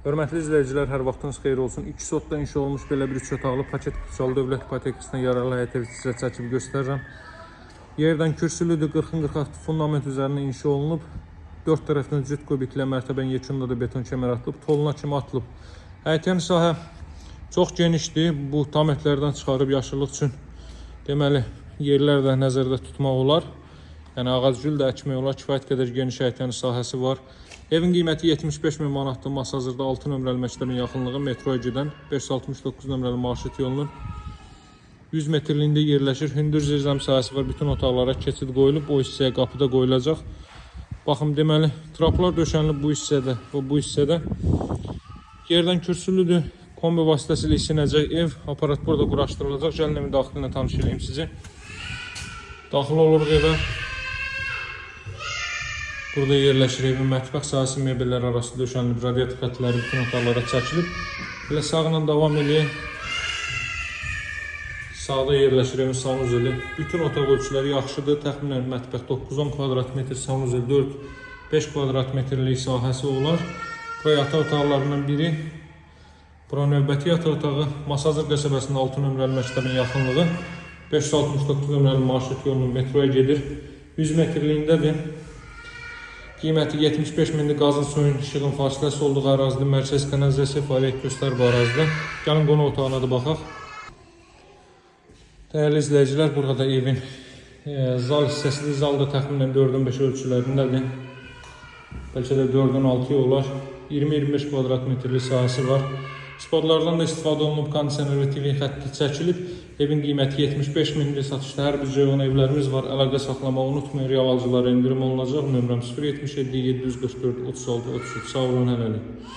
Hörmətli izləyicilər, hər vaxtınız xeyir olsun. 2 sotda inşa olmuş belə bir 3 otaqlı paket Qıçalı Dövlət İpotekasına yararlı həyət evi sizə çəkib göstərirəm. Yerdən kürsülüdür, 40-46 fundament üzərinə inşa olunub. 4 tərəfdən cüt kubiklə mərtəbən yekunda da beton kəmər atılıb, toluna kimi atılıb. Həyətən sahə çox genişdir. Bu tam etlərdən çıxarıb yaşıllıq üçün deməli yerlər də nəzərdə tutmaq olar. Yəni ağac gül də əkmək olar. Kifayət qədər geniş həyətən sahəsi var. Evin qiyməti 75.000 manatdır. Masa hazırda 6 nömrəli məktəbin yaxınlığı metroya gedən 569 nömrəli marşrut yolunun 100 metrliyində yerləşir. Hündür zirzəm sahəsi var. Bütün otaqlara keçid qoyulub. O hissəyə qapı da qoyulacaq. Baxın, deməli traplar döşənilib bu hissədə və bu hissədə. Yerdən kürsülüdür. Kombi vasitəsilə isinəcək ev. Aparat burada quraşdırılacaq. Gəlin evin daxilinə tanış edeyim sizi. Daxil oluruq evə. Burada yerləşir evin mətbəx sahəsi, mebellər arası döşənilib, radiator xətləri bütün otaqlara çəkilib. Belə sağla davam edək. Sağda yerləşir evin sanuzeli. Bütün otaq ölçüləri yaxşıdır. Təxminən mətbəx 9-10 kvadrat metr, sanuzel 4-5 kvadrat metrlik sahəsi olar. Bura yataq otaqlarından biri. Bura növbəti yataq otağı. Masazır qəsəbəsində 6 nömrəli məktəbin yaxınlığı. 569 nömrəli marşrut yolunun metroya gedir. 100 metrliyindədir. Qiyməti 75.000-dir. Qazın, suyun, işığın fasiləsi olduğu ərazidə mərkəz kanalizasiya fəaliyyət göstərir bu ərazidə. Gəlin qonaq otağına da baxaq. Dəyərli izləyicilər, burada evin zal hissəsidir. Zal da təxminən 4-ün 5 ölçülərindədir. Bəlkə də 4-ün 6-ya olar. 20-25 kvadrat metrlik sahəsi var. Spotlardan da istifadə olunub, kondisioner və TV xətti çəkilib. Evin qiyməti 75.000-dir. Satışda hər bir cüyün evlərimiz var. Əlaqə saxlamağı unutmayın. Real alıcılara indirim olunacaq. Nömrəm 077 744 36 33. Sağ olun, hələlik.